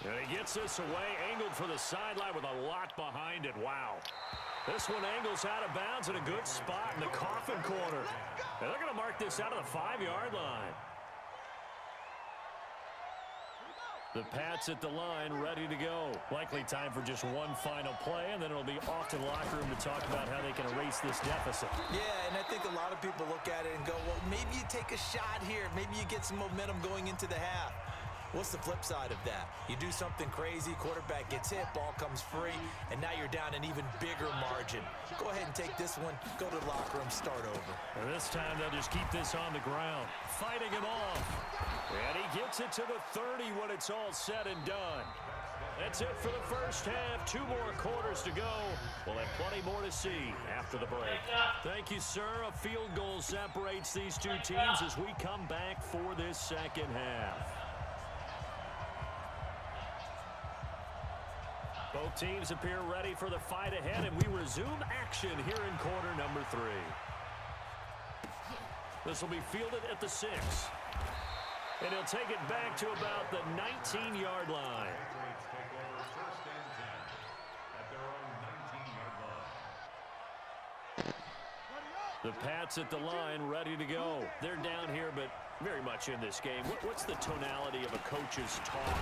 And he gets this away, angled for the sideline with a lot behind it. Wow. This one angles out of bounds in a good spot in the coffin corner. And they're going to mark this out of the 5-yard line. The Pats at the line, ready to go. Likely time for just one final play, and then it'll be off to the locker room to talk about how they can erase this deficit. Yeah, and I think a lot of people look at it and go, well, maybe you take a shot here. Maybe you get some momentum going into the half. What's the flip side of that? You do something crazy, quarterback gets hit, ball comes free, and now you're down an even bigger margin. Go ahead and take this one, go to the locker room, start over. And this time they'll just keep this on the ground, fighting him off. And he gets it to the 30 when it's all said and done. That's it for the first half. 2 more quarters to go. We'll have plenty more to see after the break. Thank you, sir. A field goal separates these two teams as we come back for this second half. Both teams appear ready for the fight ahead, and we resume action here in quarter number 3. This will be fielded at the 6. And he'll take it back to about the 19-yard line. The Pats at the line, ready to go. They're down here, but very much in this game. What's the tonality of a coach's talk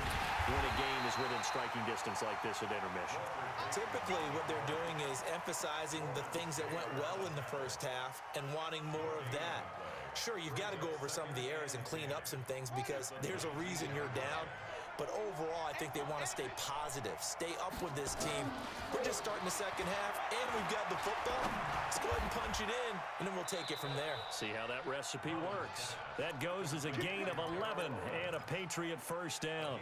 when a game is within striking distance like this at intermission? Typically, what they're doing is emphasizing the things that went well in the first half and wanting more of that. Sure, you've got to go over some of the errors and clean up some things because there's a reason you're down. But overall, I think they want to stay positive, stay up with this team. We're just starting the second half, and we've got the football. Let's go ahead and punch it in, and then we'll take it from there. See how that recipe works. That goes as a gain of 11 and a Patriot first down.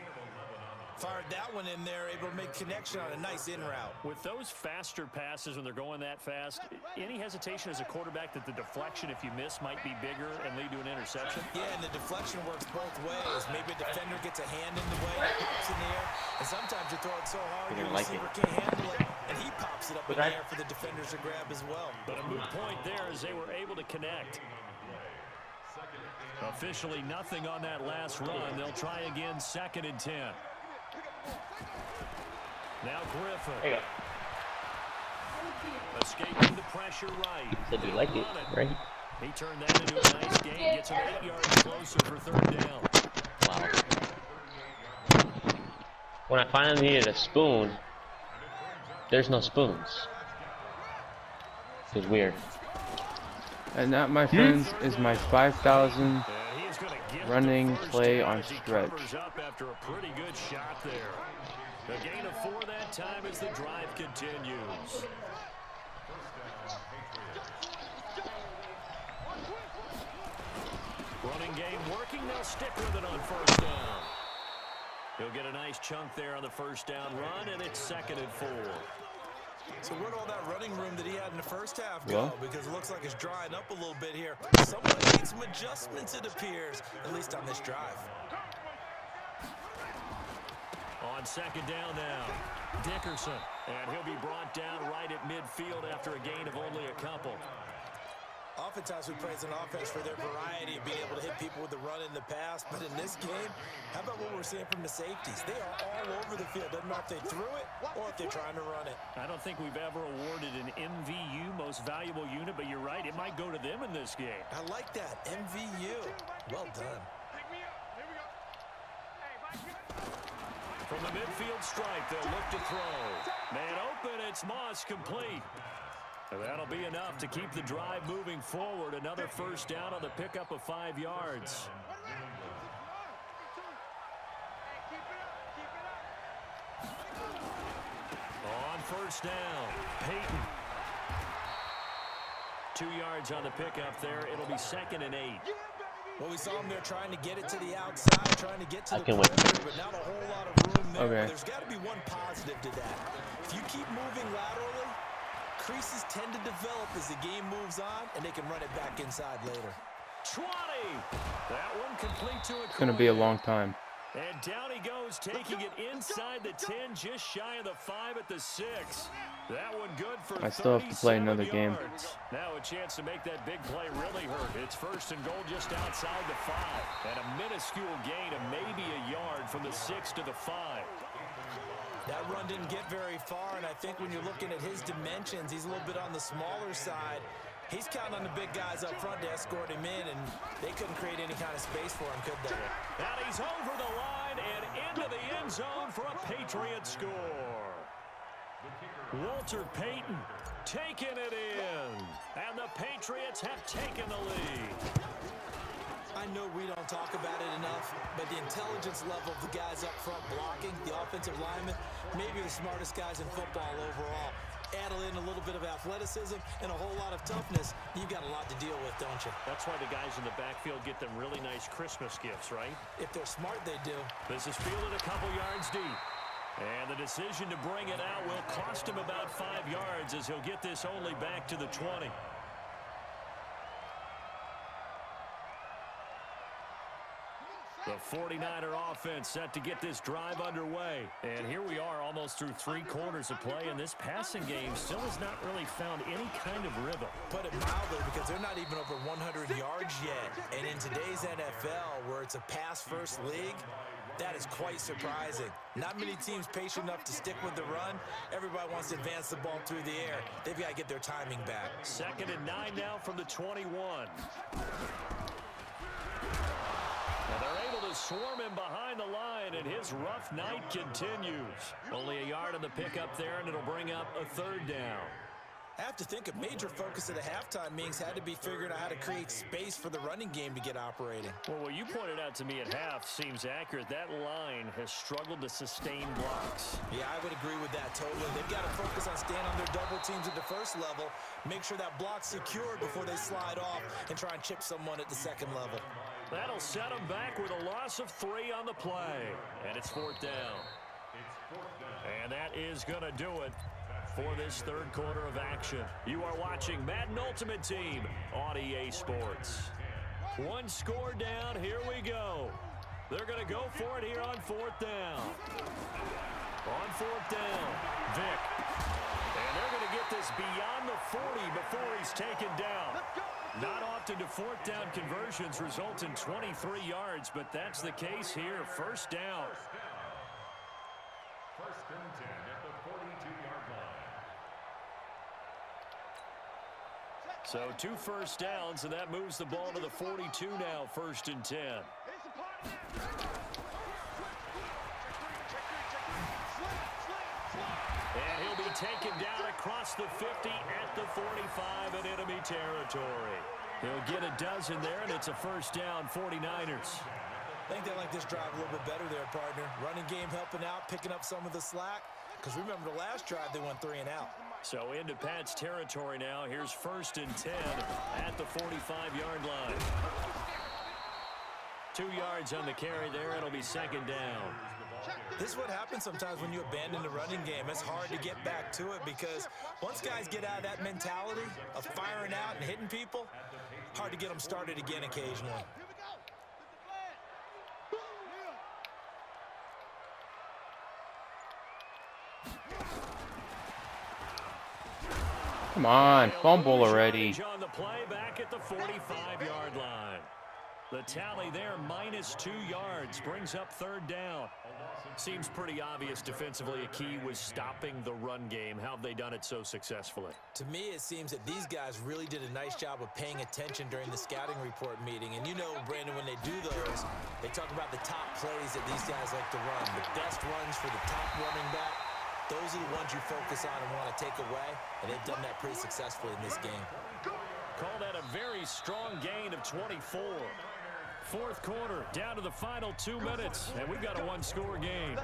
Fired that one in there, able to make connection on a nice in route. With those faster passes when they're going that fast, any hesitation as a quarterback that the deflection, if you miss, might be bigger and lead to an interception? Yeah, and the deflection works both ways. Maybe a defender gets a hand in the way, pops in the air, and sometimes you throw it so hard your receiver can't handle it, and he pops it up in the air for the defenders to grab as well. But a moot point there as they were able to connect. Officially nothing on that last run. They'll try again, 2nd and 10. Now Griffin. There you go. Escaping the pressure right. Said you like it, right? He turned that into a nice game. Gets him 8 yards closer for 3rd down. Wow. When I finally needed a spoon, there's no spoons. It's weird. And that, my friends, is my 5,000 running play on stretch. After a pretty good shot there. A gain of 4 that time as the drive continues. Running game working. They'll stick with it on 1st down. He'll get a nice chunk there on the 1st down run, and it's 2nd and 4. So where'd all that running room that he had in the first half go? Well, because it looks like it's drying up a little bit here. Someone made some adjustments, it appears, at least on this drive. On 2nd down now, Dickerson. And he'll be brought down right at midfield after a gain of only a couple. Oftentimes we praise an offense for their variety of being able to hit people with the run in the pass. But in this game, how about what we're seeing from the safeties? They are all over the field. Doesn't matter if they threw it or if they're trying to run it. I don't think we've ever awarded an MVU, most valuable unit, but you're right. It might go to them in this game. I like that. MVU. Well done. From the midfield stripe, they'll look to throw. Man open, it's Moss, complete. And that'll be enough to keep the drive moving forward. Another 1st down on the pickup of 5 yards. On 1st down, Peyton. 2 yards on the pickup there. It'll be 2nd and 8. Well, we saw him there trying to get it to the outside, trying to get to the perimeter, but not a whole lot of room there. Okay. There's got to be one positive to that. If you keep moving laterally, creases tend to develop as the game moves on, and they can run it back inside later. 20. That one complete to a It's going to be a long time. And down he goes, taking it inside the 10, just shy of the 5 at the 6. That one good for I still have to play another game. Now a chance to make that big play really hurt. It's 1st and goal just outside the 5. And a minuscule gain of maybe a yard from the 6 to the 5. That run didn't get very far, and I think when you're looking at his dimensions, he's a little bit on the smaller side. He's counting on the big guys up front to escort him in, and they couldn't create any kind of space for him, could they? And he's over the line and into the end zone for a Patriot score. Walter Payton taking it in, and the Patriots have taken the lead. I know we don't talk about it enough, but the intelligence level of the guys up front blocking, the offensive linemen, maybe the smartest guys in football overall. Add in a little bit of athleticism and a whole lot of toughness, you've got a lot to deal with, don't you? That's why the guys in the backfield get them really nice Christmas gifts, right? If they're smart, they do. This is fielded a couple yards deep. And the decision to bring it out will cost him about 5 yards as he'll get this only back to the 20. The 49er offense set to get this drive underway. And here we are almost through 3 quarters of play, and this passing game still has not really found any kind of rhythm. Put it mildly, because they're not even over 100 yards yet. And in today's NFL, where it's a pass-first league, that is quite surprising. Not many teams patient enough to stick with the run. Everybody wants to advance the ball through the air. They've got to get their timing back. 2nd and 9 now from the 21. And they're able to swarm him behind the line, and his rough night continues. Only a yard on the pickup there, and it'll bring up a 3rd down. I have to think a major focus at the halftime meetings had to be figuring out how to create space for the running game to get operating. Well, what you pointed out to me at half seems accurate. That line has struggled to sustain blocks. Yeah, I would agree with that totally. They've got to focus on staying on their double teams at the first level, make sure that block's secured before they slide off and try and chip someone at the 2nd level. That'll set them back with a loss of 3 on the play. And it's 4th down. And that is going to do it for this 3rd quarter of action. You are watching Madden Ultimate Team on EA Sports. 1 score down. Here we go. They're going to go for it here on 4th down. On 4th down, Vick. And they're going to get this beyond the 40 before he's taken down. Not often do 4th down conversions result in 23 yards, but that's the case here. 1st down. 1st and 10 at the 42-yard line. So 2 first downs, and that moves the ball to the 42 now, 1st and 10. And he'll be taken down across the 50 at the 45 in enemy territory. He'll get a dozen there, and it's a 1st down, 49ers. I think they like this drive a little bit better there, partner. Running game helping out, picking up some of the slack. Because remember the last drive, they went 3 and out. So into Pat's territory now. Here's 1st and 10 at the 45-yard line. 2 yards on the carry there. It'll be 2nd down. This is what happens sometimes when you abandon the running game. It's hard to get back to it because once guys get out of that mentality of firing out and hitting people, hard to get them started again occasionally. Come on, fumble already. On the play back at the 45-yard line. The tally there, -2 yards, brings up 3rd down. Seems pretty obvious defensively a key was stopping the run game. How have they done it so successfully? To me, it seems that these guys really did a nice job of paying attention during the scouting report meeting. And you know, Brandon, when they do those, they talk about the top plays that these guys like to run. The best runs for the top running back. Those are the ones you focus on and want to take away. And they've done that pretty successfully in this game. Call that a very strong gain of 24. 4th quarter, down to the final 2 minutes, and we've got a 1-score game.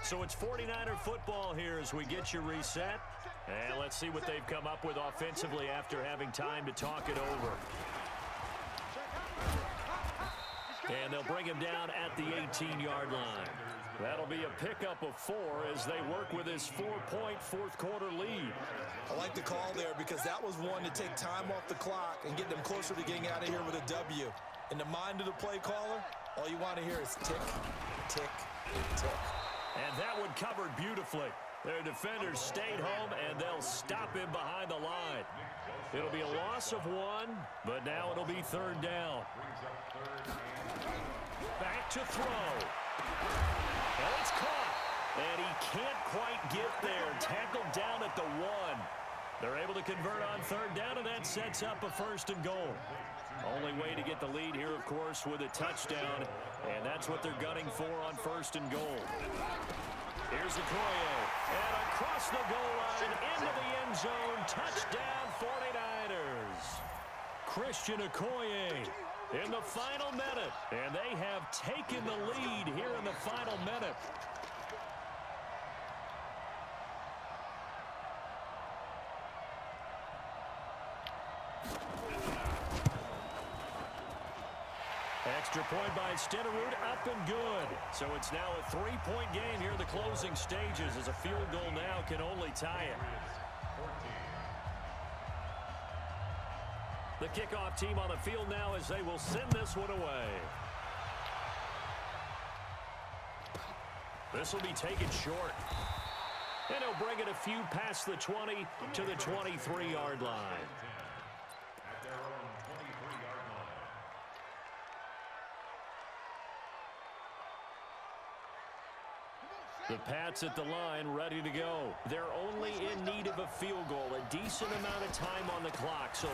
So it's 49er football here as we get you reset. And let's see what they've come up with offensively after having time to talk it over. And they'll bring him down at the 18-yard line. That'll be a pickup of 4 as they work with his 4-point fourth-quarter lead. I like the call there because that was one to take time off the clock and get them closer to getting out of here with a W. In the mind of the play caller, all you want to hear is tick, tick, tick. And that one covered beautifully. Their defenders stayed home, and they'll stop him behind the line. It'll be a loss of 1, but now it'll be 3rd down. Back to throw. And it's caught. And he can't quite get there. Tackled down at the 1. They're able to convert on 3rd down, and that sets up a 1st and goal. Only way to get the lead here, of course, with a touchdown, and that's what they're gunning for on 1st and goal. Here's Okoye, and across the goal line, into the end zone, touchdown 49ers. Christian Okoye in the final minute, and they have taken the lead here in the final minute. Extra point by Stenerud, up and good. So it's now a 3-point game here in the closing stages as a field goal now can only tie it. The kickoff team on the field now as they will send this one away. This will be taken short. And he'll bring it a few past the 20 to the 23-yard line. The Pats at the line, ready to go. They're only in need of a field goal, a decent amount of time on the clock. So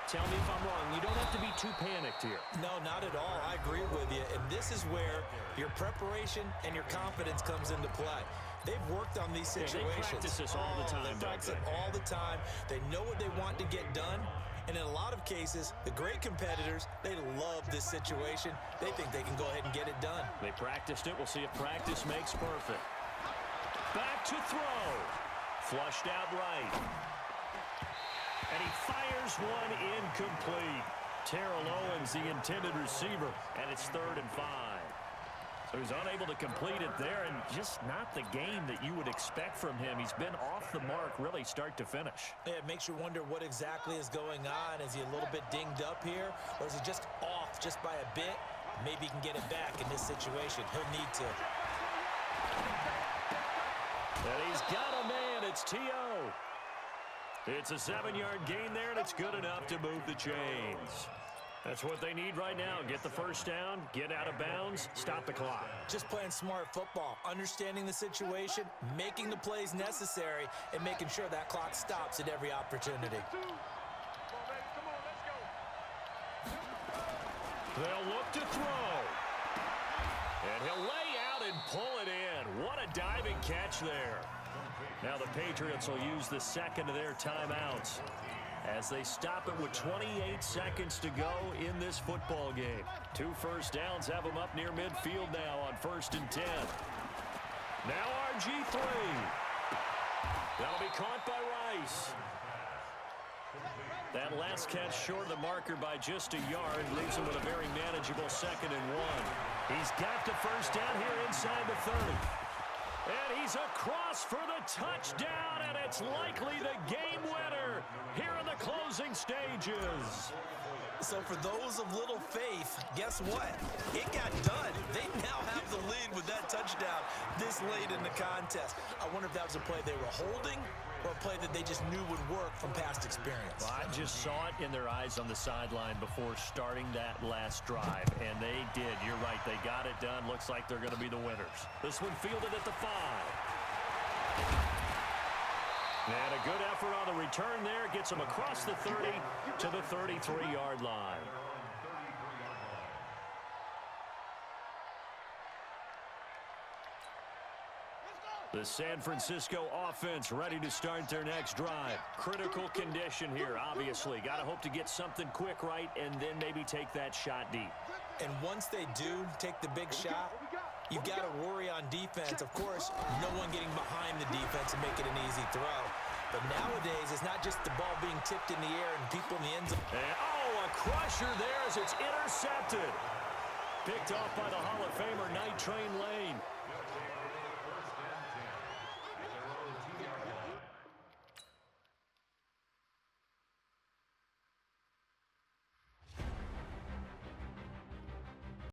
tell me if I'm wrong. You don't have to be too panicked here. No, not at all. I agree with you. And this is where your preparation and your confidence comes into play. They've worked on these situations. They practice this all the time. They practice it all the time. They know what they want to get done. And in a lot of cases, the great competitors, they love this situation. They think they can go ahead and get it done. They practiced it. We'll see if practice makes perfect. Back to throw. Flushed out right. And he fires one incomplete. Terrell Owens, the intended receiver, and it's 3rd and 5. So he's unable to complete it there, and just not the game that you would expect from him. He's been off the mark really start to finish. Yeah, it makes you wonder what exactly is going on. Is he a little bit dinged up here, or is he just off just by a bit? Maybe he can get it back in this situation. He'll need to. And he's got a man. It's T.O. It's a 7-yard gain there, and it's good enough to move the chains. That's what they need right now. Get the first down, get out of bounds, stop the clock. Just playing smart football, understanding the situation, making the plays necessary, and making sure that clock stops at every opportunity. They'll look to throw. And he'll lay out and pull it in. What a diving catch there. Now the Patriots will use the second of their timeouts as they stop it with 28 seconds to go in this football game. 2 first downs have them up near midfield now on 1st and 10. Now RG3. That'll be caught by Rice. That last catch short of the marker by just a yard leaves him with a very manageable 2nd and 1. He's got the first down here inside the 30. And he's across for the touchdown, and it's likely the game winner here in the closing stages. So for those of little faith, guess what? It got done. They now have the lead with that touchdown this late in the contest. I wonder if that was a play they were holding or a play that they just knew would work from past experience. Well, I just saw it in their eyes on the sideline before starting that last drive, and they did. You're right. They got it done. Looks like they're going to be the winners. This one fielded at the 5. And a good effort on the return there. Gets them across the 30 to the 33-yard line. The San Francisco offense ready to start their next drive. Critical condition here, obviously. Got to hope to get something quick right and then maybe take that shot deep. And once they do take the big shot, you've got to worry on defense. Of course, no one getting behind the defense and make it an easy throw. But nowadays, it's not just the ball being tipped in the air and people in the end zone. And, oh, a crusher there as it's intercepted. Picked off by the Hall of Famer, Night Train Lane.